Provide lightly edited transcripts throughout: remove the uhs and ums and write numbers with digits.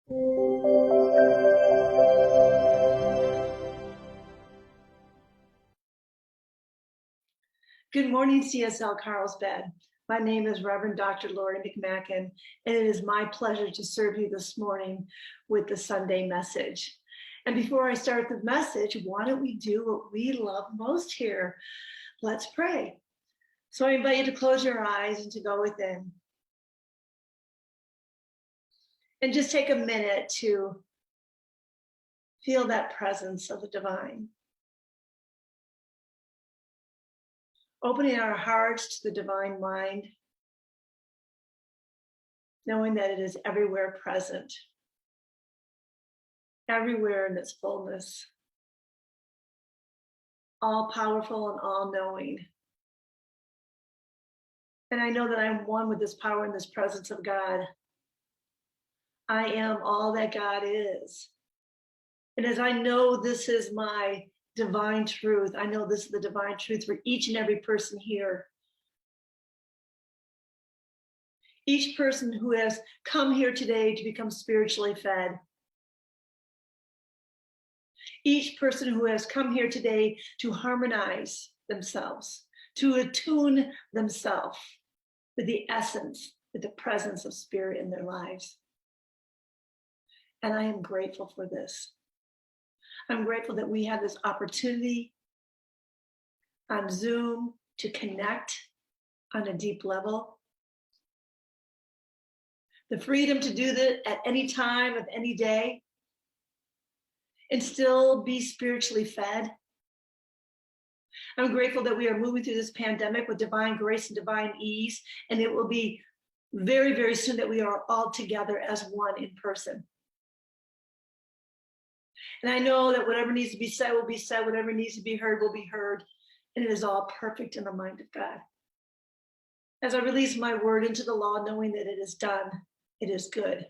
Good morning, CSL Carlsbad. My name is Reverend Dr. Lori McMacken, and it is my pleasure to serve you this morning with the Sunday message. And before I start the message, why don't we do what we love most here? Let's pray. So I invite you to close your eyes and to go within. And just take a minute to feel that presence of the divine. Opening our hearts to the divine mind, knowing that it is everywhere present, everywhere in its fullness, all powerful and all knowing. And I know that I'm one with this power and this presence of God. I am all that God is. And as I know this is my divine truth, I know this is the divine truth for each and every person here. Each person who has come here today to become spiritually fed. Each person who has come here today to harmonize themselves, to attune themselves with the essence, with the presence of spirit in their lives. And I am grateful for this. I'm grateful that we have this opportunity on Zoom to connect on a deep level. The freedom to do that at any time of any day and still be spiritually fed. I'm grateful that we are moving through this pandemic with divine grace and divine ease, and it will be very, very soon that we are all together as one in person. And I know that whatever needs to be said will be said, whatever needs to be heard will be heard, and it is all perfect in the mind of God. As I release my word into the law, knowing that it is done, it is good.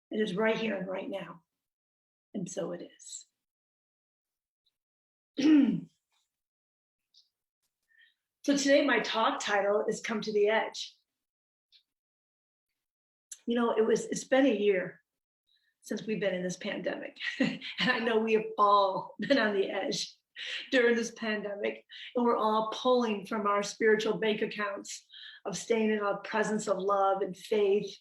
It is right here and right now. And so it is. So today my talk title is Come to the Edge. You know, it's been a year since we've been in this pandemic. And I know we have all been on the edge during this pandemic, and we're all pulling from our spiritual bank accounts of staying in a presence of love and faith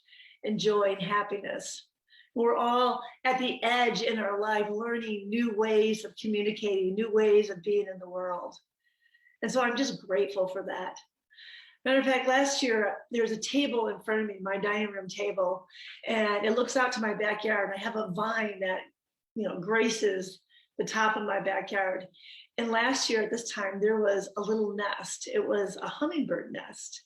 and joy and happiness. We're all at the edge in our life, learning new ways of communicating, new ways of being in the world. And so I'm just grateful for that. Matter of fact, last year, there was a table in front of me, my dining room table, and it looks out to my backyard. I have a vine that, graces the top of my backyard. And last year at this time, there was a little nest. It was a hummingbird nest.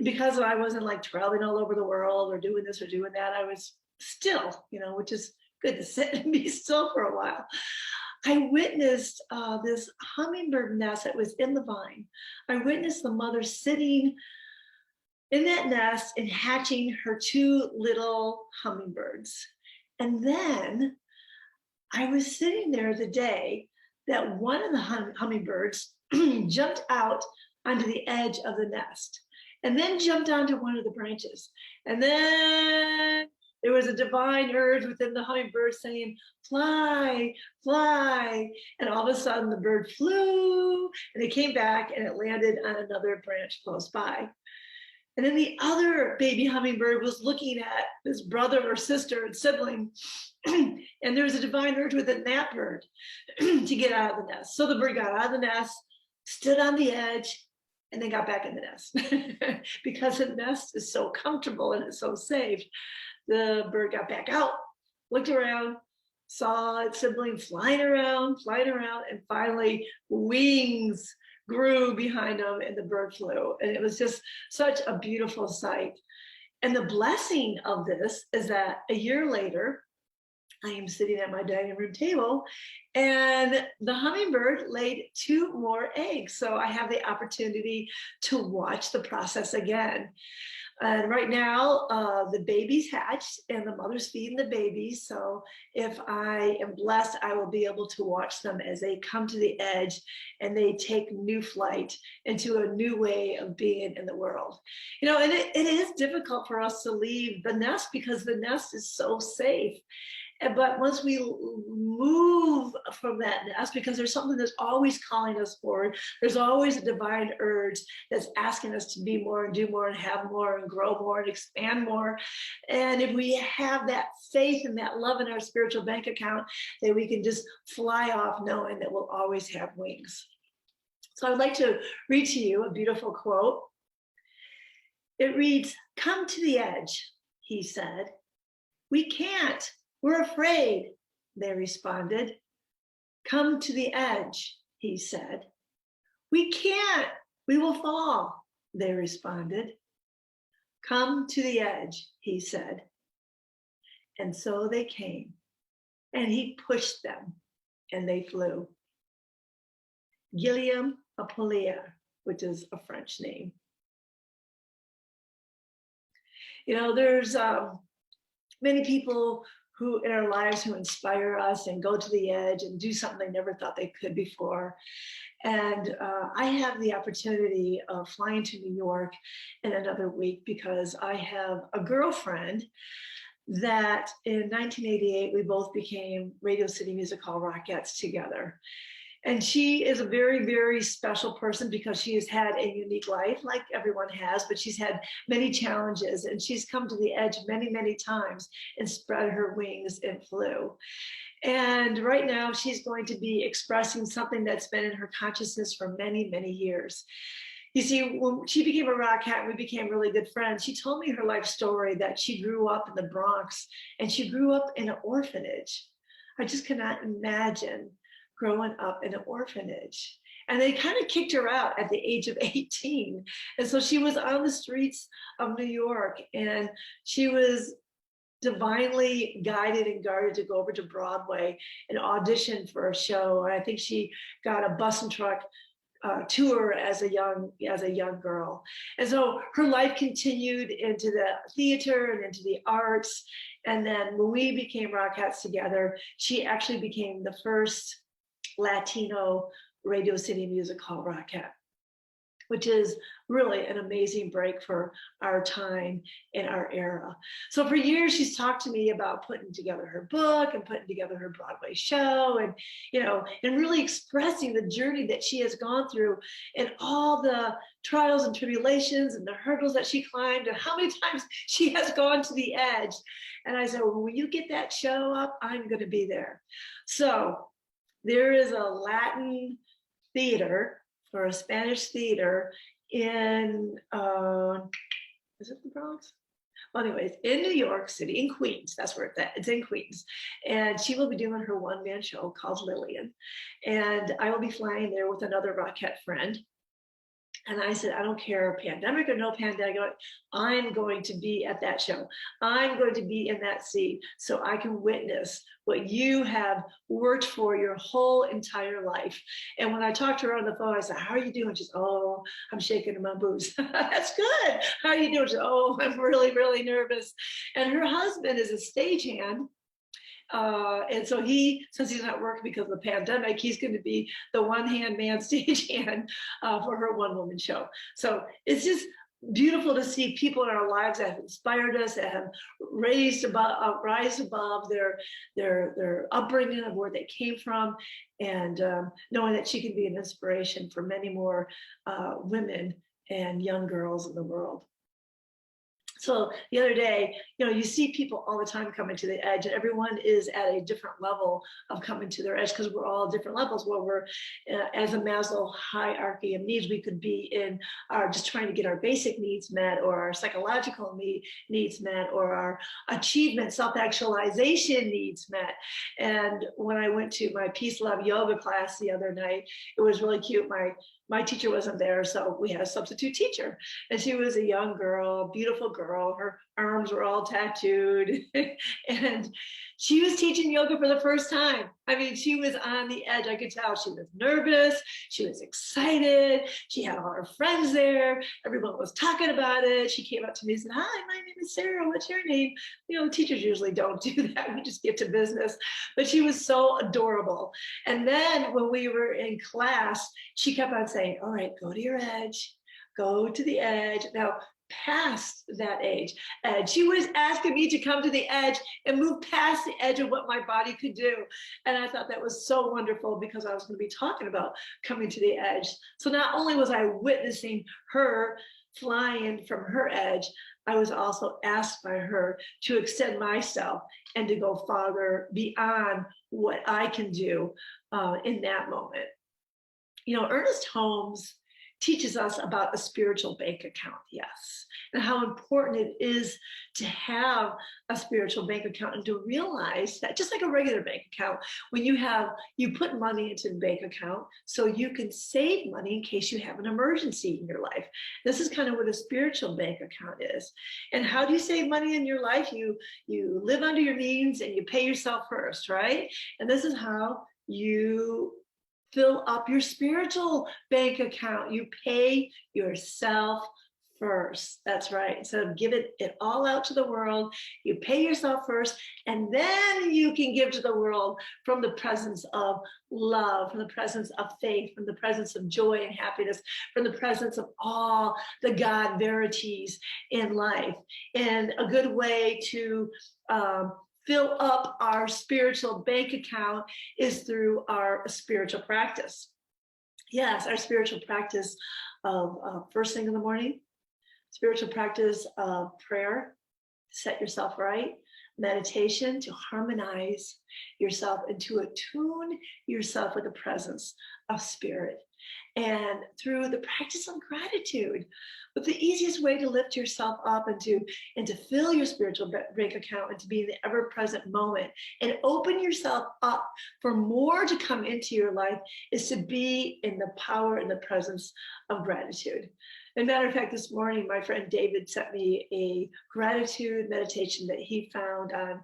And because I wasn't like traveling all over the world or doing this or doing that, I was still, which is good to sit and be still for a while. I witnessed this hummingbird nest that was in the vine. I witnessed the mother sitting in that nest and hatching her two little hummingbirds. And then I was sitting there the day that one of the hummingbirds jumped out onto the edge of the nest and then jumped onto one of the branches. And then there was a divine urge within the hummingbird saying, fly, fly. And all of a sudden the bird flew and it came back and it landed on another branch close by. And then the other baby hummingbird was looking at this brother or sister and sibling. And there was a divine urge within that bird to get out of the nest. So the bird got out of the nest, stood on the edge, and then got back in the nest. Because the nest is so comfortable and it's so safe. The bird got back out, looked around, saw its sibling flying around, and finally wings grew behind him and the bird flew. And it was just such a beautiful sight. And the blessing of this is that a year later, I am sitting at my dining room table and the hummingbird laid two more eggs. So I have the opportunity to watch the process again. And right now, the baby's hatched and the mother's feeding the babies. So if I am blessed, I will be able to watch them as they come to the edge and they take new flight into a new way of being in the world. You know, and it is difficult for us to leave the nest because the nest is so safe. But once we move from that nest, because there's something that's always calling us forward, there's always a divine urge that's asking us to be more and do more and have more and grow more and expand more. And if we have that faith and that love in our spiritual bank account, then we can just fly off knowing that we'll always have wings. So I'd like to read to you a beautiful quote. It reads, "Come to the edge," he said. "We can't. We're afraid," they responded. "Come to the edge," he said. "We can't. We will fall," they responded. "Come to the edge," he said. And so they came, and he pushed them, and they flew. Guillaume Apollinaire, which is a French name. You know, there's many people who in our lives who inspire us and go to the edge and do something they never thought they could before. And I have the opportunity of flying to New York in another week because I have a girlfriend that in 1988, we both became Radio City Music Hall Rockettes together. And she is a very, very special person because she has had a unique life like everyone has, but she's had many challenges and she's come to the edge many, many times and spread her wings and flew. And right now she's going to be expressing something that's been in her consciousness for many, many years. You see, when she became a Rockette and we became really good friends, she told me her life story that she grew up in the Bronx and she grew up in an orphanage. I just cannot imagine growing up in an orphanage. And they kind of kicked her out at the age of 18. And so she was on the streets of New York and she was divinely guided and guarded to go over to Broadway and audition for a show. And I think she got a bus and truck tour as a young girl. And so her life continued into the theater and into the arts. And then when we became Rockettes together, she actually became the first Latino Radio City Music Hall Rockette, which is really an amazing break for our time and our era. So for years, she's talked to me about putting together her book and putting together her Broadway show and, you know, and really expressing the journey that she has gone through and all the trials and tribulations and the hurdles that she climbed and how many times she has gone to the edge. And I said, well, when you get that show up, I'm going to be there. So there is a Latin theater or a Spanish theater in, is it the Bronx? Well, anyways, in New York City, in Queens, that's where it's at. It's in Queens. And she will be doing her one-man show called Lillian. And I will be flying there with another Rockette friend. And I said, I don't care, pandemic or no pandemic, I'm going to be at that show. I'm going to be in that seat so I can witness what you have worked for your whole entire life. And when I talked to her on the phone, I said, how are you doing? She said, oh, I'm shaking in my boots. That's good. How are you doing? She said, oh, I'm really, really nervous. And her husband is a stagehand. And so since he's not working because of the pandemic, he's going to be the one-hand man stagehand for her one-woman show. So it's just beautiful to see people in our lives that have inspired us, that have rise above their upbringing of where they came from, and knowing that she can be an inspiration for many more women and young girls in the world. So the other day, you know, you see people all the time coming to the edge, and everyone is at a different level of coming to their edge because we're all different levels. Where we're, as a Maslow hierarchy of needs, we could be in our just trying to get our basic needs met, or our psychological needs met, or our achievement, self-actualization needs met. And when I went to my Peace Love yoga class the other night, it was really cute. My teacher wasn't there, so we had a substitute teacher. And she was a young girl, beautiful girl. Her arms arms were all tattooed. And she was teaching yoga for the first time. I mean, she was on the edge. I could tell she was nervous. She was excited. She had all her friends there. Everyone was talking about it. She came up to me and said, "Hi, my name is Sarah. What's your name?" You know, teachers usually don't do that. We just get to business. But she was so adorable. And then when we were in class, she kept on saying, "All right, go to your edge. Go to the edge." Now, past that edge, she was asking me to come to the edge and move past the edge of what my body could do. And I thought that was so wonderful because I was going to be talking about coming to the edge. So not only was I witnessing her flying from her edge, I was also asked by her to extend myself and to go farther beyond what I can do in that moment. You know, Ernest Holmes teaches us about a spiritual bank account, yes, and how important it is to have a spiritual bank account and to realize that just like a regular bank account, when you put money into the bank account so you can save money in case you have an emergency in your life. This is kind of what a spiritual bank account is. And how do you save money in your life? You live under your means and you pay yourself first, right? And this is how you fill up your spiritual bank account. You pay yourself first. That's right. Instead of giving it all out to the world, you pay yourself first, and then you can give to the world from the presence of love, from the presence of faith, from the presence of joy and happiness, from the presence of all the God verities in life. And a good way to fill up our spiritual bank account is through our spiritual practice. Yes, our spiritual practice of first thing in the morning, spiritual practice of prayer, set yourself right, meditation to harmonize yourself and to attune yourself with the presence of spirit, and through the practice of gratitude. But the easiest way to lift yourself up and to fill your spiritual bank account and to be in the ever-present moment and open yourself up for more to come into your life is to be in the power and the presence of gratitude. As a matter of fact, this morning, my friend David sent me a gratitude meditation that he found on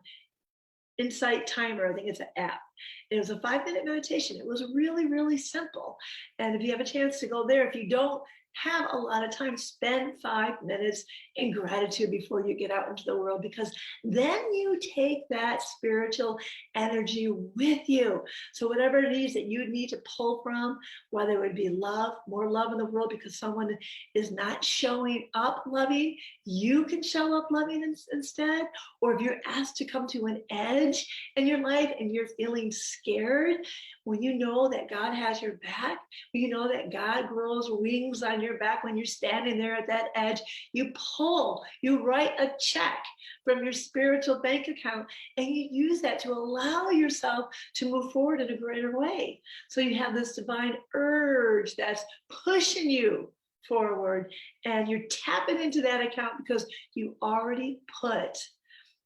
Insight Timer. I think it's an app. It was a 5-minute meditation. It was really, really simple. And if you have a chance to go there, if you don't have a lot of time, spend 5 minutes in gratitude before you get out into the world, because then you take that spiritual energy with you. So whatever it is that you need to pull from, whether it would be love, more love in the world because someone is not showing up loving, you can show up loving instead. Or if you're asked to come to an edge in your life and you're feeling scared, when you know that God has your back, when you know that God grows wings on your back, when you're standing there at that edge, you write a check from your spiritual bank account and you use that to allow yourself to move forward in a greater way. So you have this divine urge that's pushing you forward, and you're tapping into that account because you already put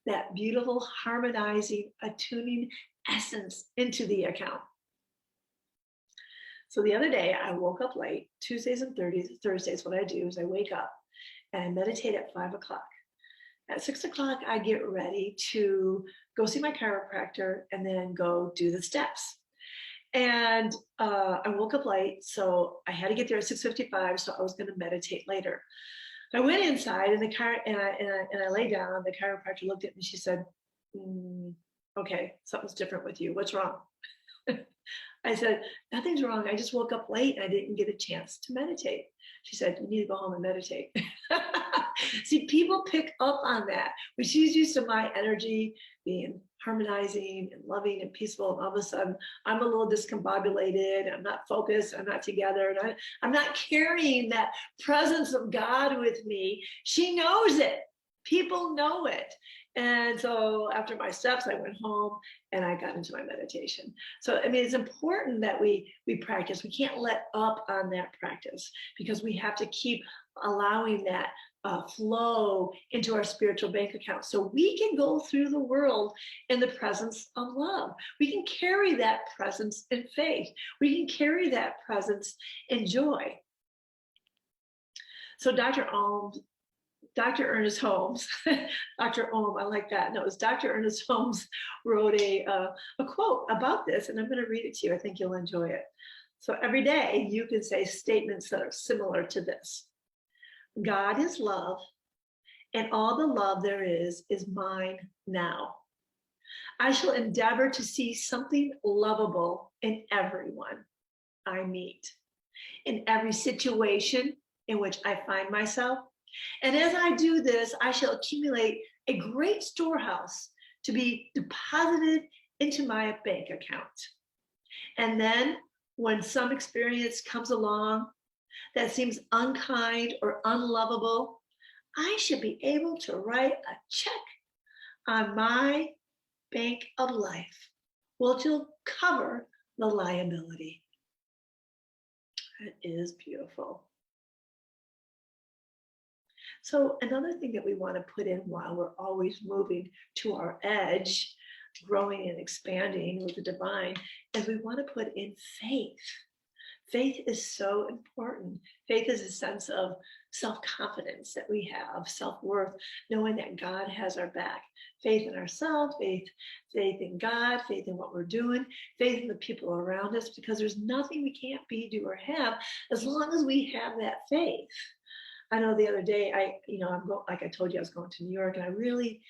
that beautiful harmonizing, attuning essence into the account. So the other day I woke up late. Tuesdays and Thursdays, what I do is I wake up and I meditate at 5 o'clock. At 6 o'clock, I get ready to go see my chiropractor and then go do the steps. And I woke up late, so I had to get there at 6:55, so I was going to meditate later. I went inside and I lay down. The chiropractor looked at me. She said, "Okay, something's different with you. What's wrong?" I said, "Nothing's wrong. I just woke up late and I didn't get a chance to meditate." She said, "You need to go home and meditate." See, people pick up on that. When she's used to my energy being harmonizing and loving and peaceful, and all of a sudden I'm a little discombobulated, I'm not focused, I'm not together, and I'm not carrying that presence of God with me. She knows it. People know it. And so after my steps, I went home and I got into my meditation. So, I mean, it's important that we practice. We can't let up on that practice because we have to keep allowing that flow into our spiritual bank account so we can go through the world in the presence of love. We can carry that presence in faith. We can carry that presence in joy. So Dr. Alm Dr. Ernest Holmes, Dr. Ohm, I like that. No, it was Dr. Ernest Holmes wrote a quote about this, and I'm going to read it to you. I think you'll enjoy it. So every day you can say statements that are similar to this. God is love, and all the love there is mine now. I shall endeavor to see something lovable in everyone I meet, in every situation in which I find myself. And as I do this, I shall accumulate a great storehouse to be deposited into my bank account. And then when some experience comes along that seems unkind or unlovable, I should be able to write a check on my bank of life, which will cover the liability. That is beautiful. So another thing that we want to put in while we're always moving to our edge, growing and expanding with the divine, is we want to put in faith. Faith is so important. Faith is a sense of self-confidence that we have, self-worth, knowing that God has our back. Faith in ourselves, faith in God, faith in what we're doing, faith in the people around us, because there's nothing we can't be, do, or have as long as we have that faith. I know the other day, like I told you, I was going to New York, and I really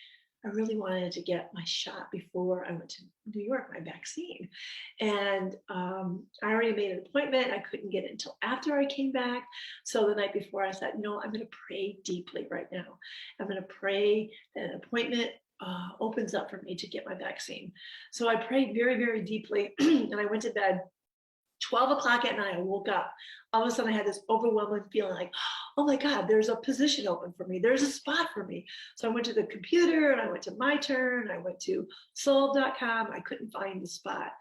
wanted to get my shot before I went to New York, my vaccine. And I already made an appointment. I couldn't get it until after I came back. So the night before, I said, I'm going to pray deeply right now. I'm going to pray that an appointment opens up for me to get my vaccine. So I prayed very, very deeply, and I went to bed. 12 o'clock at night, I woke up. All of a sudden, I had this overwhelming feeling like, oh my God, there's a position open for me. There's a spot for me. So I went to the computer and I went to My Turn. I went to solve.com. I couldn't find the spot.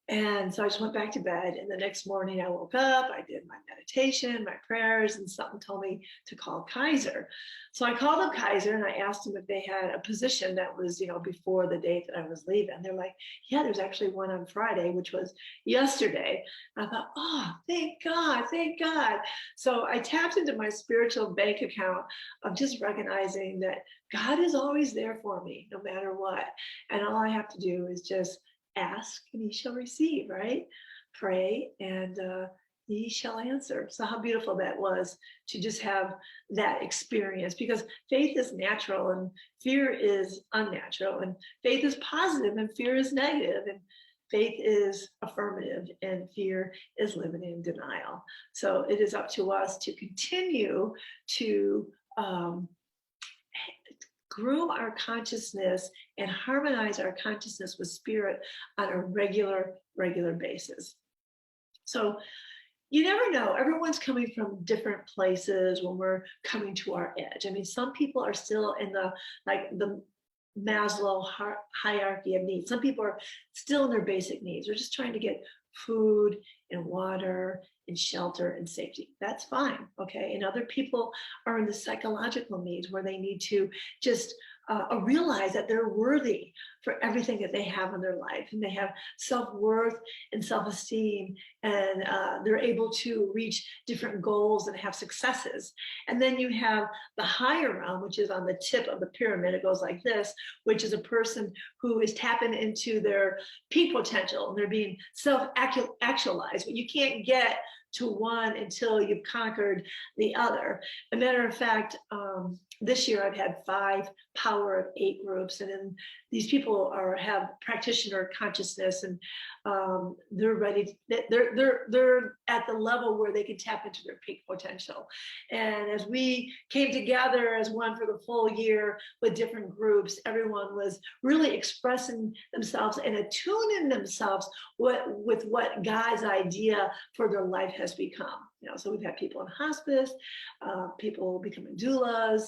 And so I just went back to bed. And the next morning I woke up, I did my meditation, my prayers, and something told me to call Kaiser. So I called up Kaiser and I asked them if they had a position that was, before the date that I was leaving. They're like, yeah, there's actually one on Friday, which was yesterday. And I thought, oh, thank God, thank God. So I tapped into my spiritual bank account of just recognizing that God is always there for me, no matter what. And all I have to do is just ask and ye shall receive, right? Pray and ye shall answer. So how beautiful that was to just have that experience, because faith is natural and fear is unnatural, and faith is positive and fear is negative, and faith is affirmative and fear is living in denial. So it is up to us to continue to groom our consciousness and harmonize our consciousness with spirit on a regular basis. So you never know. Everyone's coming from different places when we're coming to our edge. I mean, some people are still in the Maslow hierarchy of needs. Some people are still in their basic needs. They're just trying to get food and water and shelter and safety. That's fine, okay? And other people are in the psychological needs where they need to just realize that they're worthy for everything that they have in their life, and they have self-worth and self-esteem, and they're able to reach different goals and have successes. And then you have the higher realm, which is on the tip of the pyramid. It goes like this, which is a person who is tapping into their peak potential, and they're being self-actualized, but you can't get to one until you've conquered the other. As a matter of fact, this year I've had 5 Power of 8 groups, and then these people have practitioner consciousness, and they're ready. They're at the level where they can tap into their peak potential. And as we came together as one for the full year with different groups, everyone was really expressing themselves and attuning themselves with what God's idea for their life has become. So we've had people in hospice, people becoming doulas,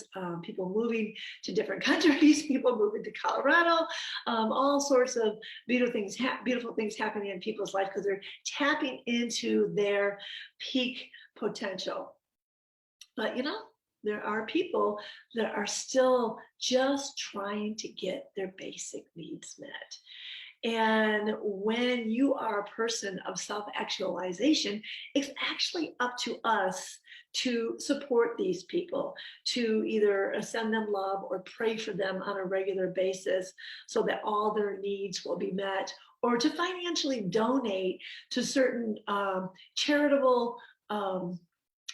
people moving to different countries, people moving to Colorado, all sorts of beautiful things happening in people's life because they're tapping into their peak potential. But there are people that are still just trying to get their basic needs met. And when you are a person of self-actualization, it's actually up to us to support these people, to either send them love or pray for them on a regular basis so that all their needs will be met, or to financially donate to certain charitable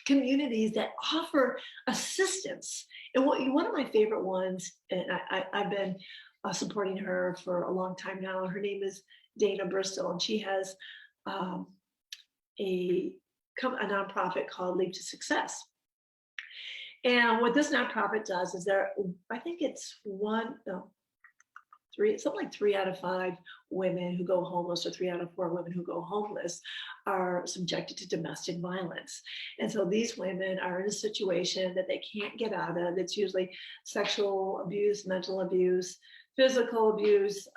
communities that offer assistance. And one of my favorite ones, and I've been supporting her for a long time now, her name is Dana Bristol, and she has a nonprofit called Leap to Success. And what this nonprofit does is I think it's something like 3 out of 5 women who go homeless, or 3 out of 4 women who go homeless, are subjected to domestic violence. And so these women are in a situation that they can't get out of. It's usually sexual abuse, mental abuse, physical abuse,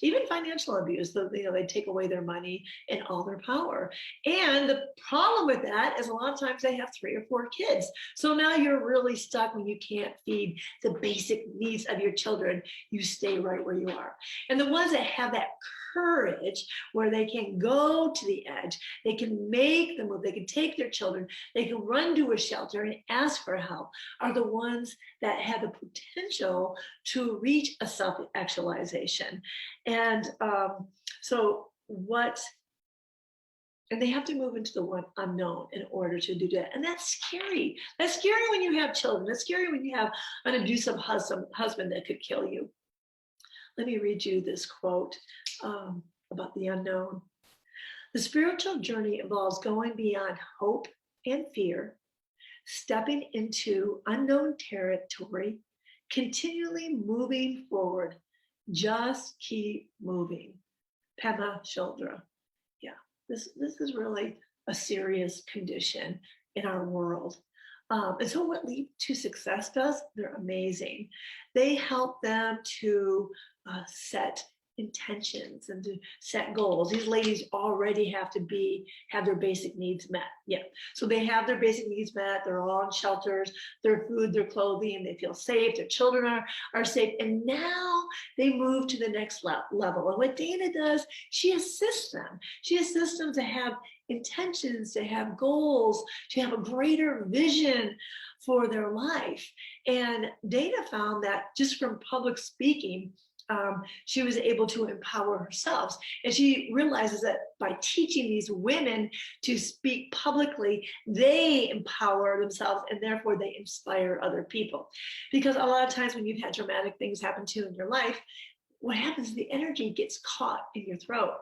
even financial abuse. So, they take away their money and all their power. And the problem with that is a lot of times they have 3 or 4 kids. So now you're really stuck when you can't feed the basic needs of your children. You stay right where you are. And the ones that have that courage, where they can go to the edge, they can make the move, they can take their children, they can run to a shelter and ask for help, are the ones that have the potential to reach a self-actualization. And and they have to move into the one unknown in order to do that. And that's scary. That's scary when you have children. That's scary when you have an abusive husband that could kill you. Let me read you this quote about the unknown. The spiritual journey involves going beyond hope and fear, stepping into unknown territory, continually moving forward. Just keep moving. Pema Chodron. Yeah, this is really a serious condition in our world. And so what Leap to Success does, they're amazing. They help them to set intentions and to set goals. These ladies already have their basic needs met. Yeah. So they have their basic needs met. They're all in shelters, their food, their clothing, they feel safe, their children are safe. And now they move to the next level. And what Dana does, she assists them. She assists them to have intentions, to have goals, to have a greater vision for their life. And Dana found that just from public speaking, she was able to empower herself. And she realizes that by teaching these women to speak publicly, they empower themselves and therefore they inspire other people. Because a lot of times when you've had dramatic things happen to you in your life, what happens is the energy gets caught in your throat.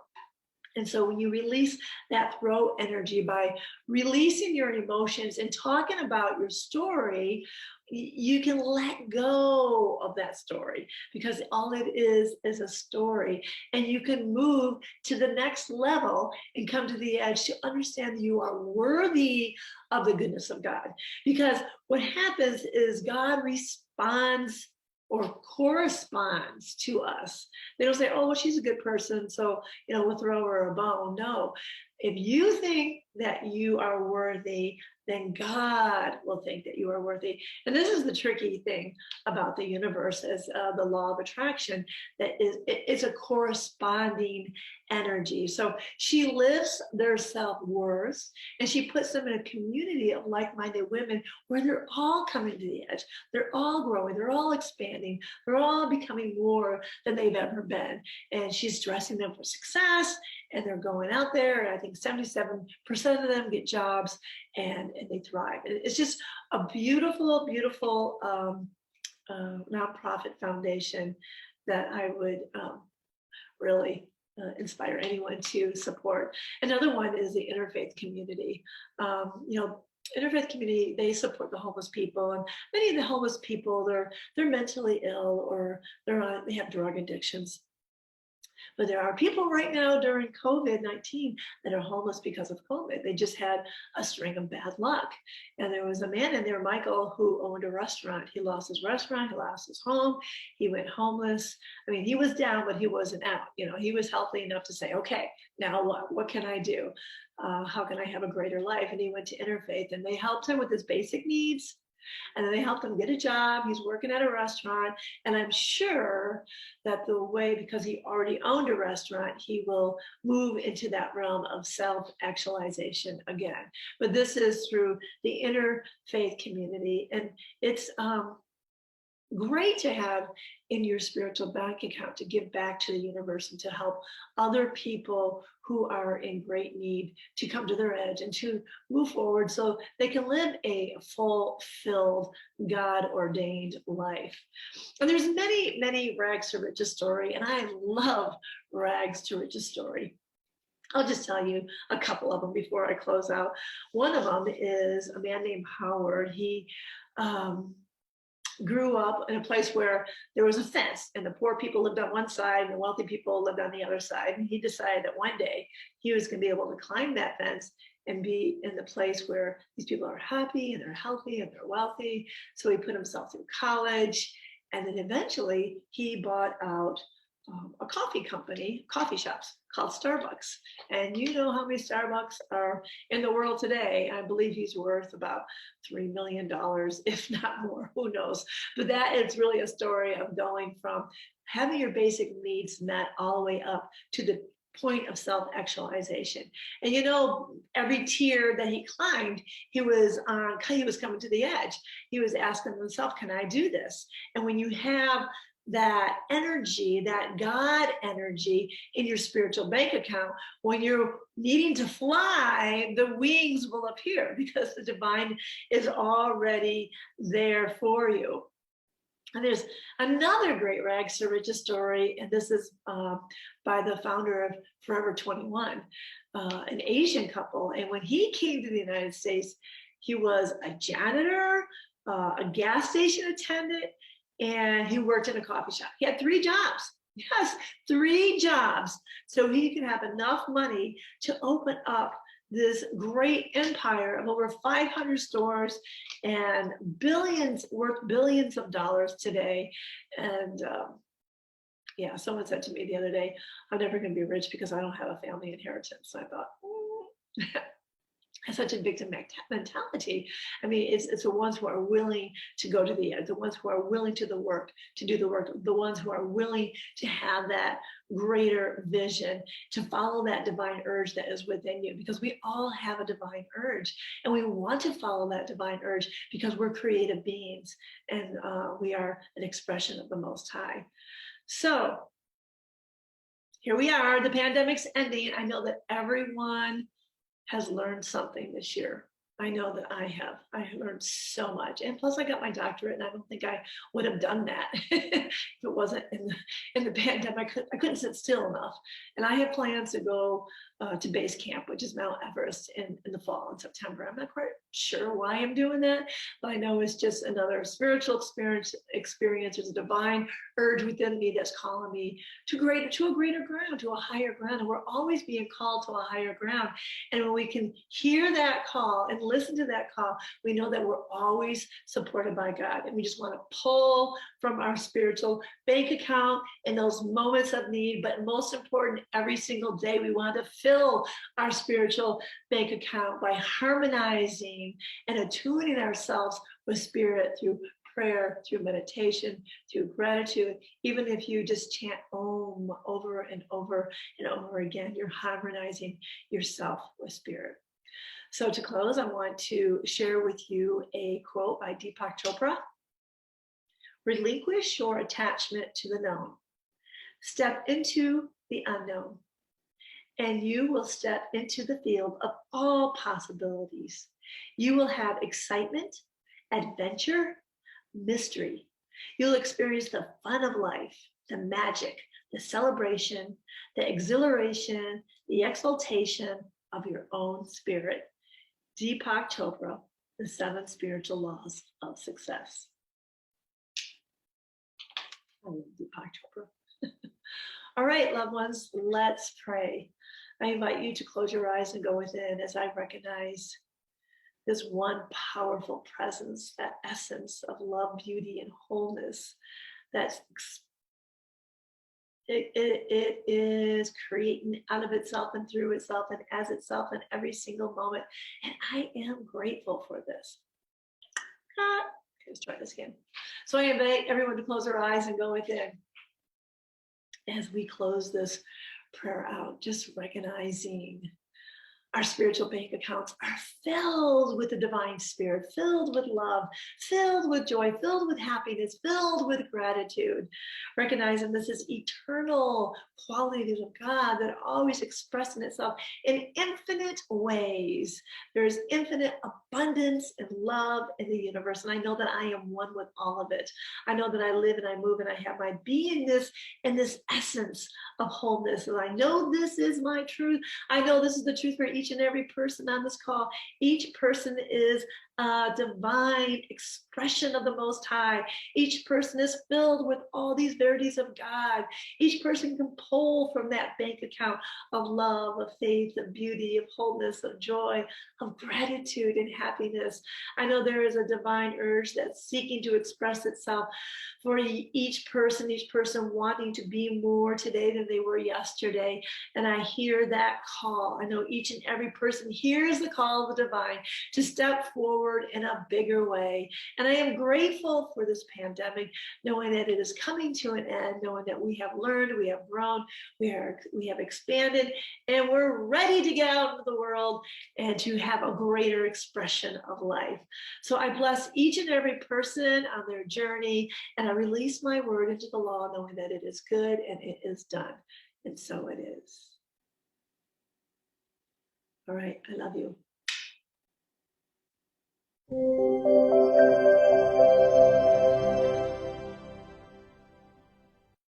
And so when you release that throat energy by releasing your emotions and talking about your story, you can let go of that story, because all it is a story. And you can move to the next level and come to the edge to understand that you are worthy of the goodness of God. Because what happens is God responds or corresponds to us. They don't say, oh, well, she's a good person, so we'll throw her a bone. No, if you think that you are worthy, then God will think that you are worthy. And this is the tricky thing about the universe, as the law of attraction, that it's a corresponding energy. So she lifts their self-worth and she puts them in a community of like-minded women where they're all coming to the edge. They're all growing. They're all expanding. They're all becoming more than they've ever been. And she's dressing them for success, and they're going out there. And I think 77% of them get jobs and they thrive. It's just a beautiful, beautiful nonprofit foundation that I would really inspire anyone to support. Another one is the interfaith community. Interfaith community, they support the homeless people, and many of the homeless people, they're mentally ill or they have drug addictions. But there are people right now during COVID-19 that are homeless because of COVID. They just had a string of bad luck. And there was a man in there, Michael, who owned a restaurant. He lost his restaurant, he lost his home, he went homeless. I mean, he was down, but he wasn't out. He was healthy enough to say, okay, now what can I do? How can I have a greater life? And he went to Interfaith, and they helped him with his basic needs. And then they helped him get a job. He's working at a restaurant. And I'm sure that the way, because he already owned a restaurant, he will move into that realm of self-actualization again. But this is through the interfaith community. And it's great to have in your spiritual bank account to give back to the universe and to help other people who are in great need to come to their edge and to move forward so they can live a fulfilled, God-ordained life. And there's many rags to riches story, and I love rags to riches story. I'll just tell you a couple of them before I close out. One of them is a man named Howard. He grew up in a place where there was a fence and the poor people lived on one side and the wealthy people lived on the other side. And he decided that one day he was going to be able to climb that fence and be in the place where these people are happy and they're healthy and they're wealthy. So he put himself through college, and then eventually he bought out a coffee shops called Starbucks. And you know how many Starbucks are in the world today. I believe he's worth about $3 million, if not more, who knows. But that is really a story of going from having your basic needs met all the way up to the point of self-actualization. And you know, every tier that he climbed, he was coming to the edge. He was asking himself, can I do this? And when you have that energy, that God energy in your spiritual bank account, when you're needing to fly, the wings will appear because the divine is already there for you. And there's another great rags to riches story, and this is by the founder of Forever 21, an Asian couple. And when he came to the United States, he was a janitor, a gas station attendant, and he worked in a coffee shop. He had 3 jobs. Yes, 3 jobs. So he could have enough money to open up this great empire of over 500 stores and worth billions of dollars today. And yeah, someone said to me the other day, I'm never going to be rich because I don't have a family inheritance. So I thought, has such a victim mentality. I mean, it's the ones who are willing to go to the edge, the ones who are willing to do the work, the ones who are willing to have that greater vision, to follow that divine urge that is within you, because we all have a divine urge and we want to follow that divine urge because we're creative beings and we are an expression of the Most High. So here we are, the pandemic's ending. I know that everyone has learned something this year. I know that I have. I have learned so much. And plus I got my doctorate, and I don't think I would have done that if it wasn't in the pandemic. I couldn't sit still enough. And I have plans to go to base camp, which is Mount Everest in the fall, in September. I'm not quite sure why I'm doing that, but I know it's just another spiritual experience. There's a divine urge within me that's calling me to a greater ground, to a higher ground. And we're always being called to a higher ground. And when we can hear that call and listen to that call, we know that we're always supported by God. And we just want to pull from our spiritual bank account in those moments of need. But most important, every single day, we want to fill our spiritual bank account by harmonizing and attuning ourselves with spirit through prayer, through meditation, through gratitude. Even if you just chant Om over and over and over again, you're harmonizing yourself with spirit. So to close, I want to share with you a quote by Deepak Chopra. Relinquish your attachment to the known. Step into the unknown, and you will step into the field of all possibilities. You will have excitement, adventure, mystery. You'll experience the fun of life, the magic, the celebration, the exhilaration, the exaltation of your own spirit. Deepak Chopra, The 7 Spiritual Laws of Success. I love Deepak Chopra. All right, loved ones, let's pray. I invite you to close your eyes and go within as I recognize this one powerful presence, that essence of love, beauty, and wholeness that's it is creating out of itself and through itself and as itself in every single moment. And I am grateful for this. Okay, let's try this again. So I invite everyone to close their eyes and go within. As we close this prayer out, just recognizing our spiritual bank accounts are filled with the divine spirit, filled with love, filled with joy, filled with happiness, filled with gratitude. Recognizing this is eternal qualities of God that are always expressing itself in infinite ways. There's infinite abundance and love in the universe. And I know that I am one with all of it. I know that I live and I move and I have my beingness in this essence of wholeness. And I know this is my truth. I know this is the truth for each and every person on this call. Each person is a divine expression of the Most High. Each person is filled with all these verities of God. Each person can pull from that bank account of love, of faith, of beauty, of wholeness, of joy, of gratitude and happiness. I know there is a divine urge that's seeking to express itself for each person wanting to be more today than they were yesterday. And I hear that call. I know each and every person hears the call of the divine to step forward in a bigger way. And I am grateful for this pandemic, knowing that it is coming to an end, knowing that we have learned, we have grown, we have expanded, and we're ready to get out into the world and to have a greater expression of life. So I bless each and every person on their journey, and I release my word into the law, knowing that it is good and it is done. And so it is. All right, I love you.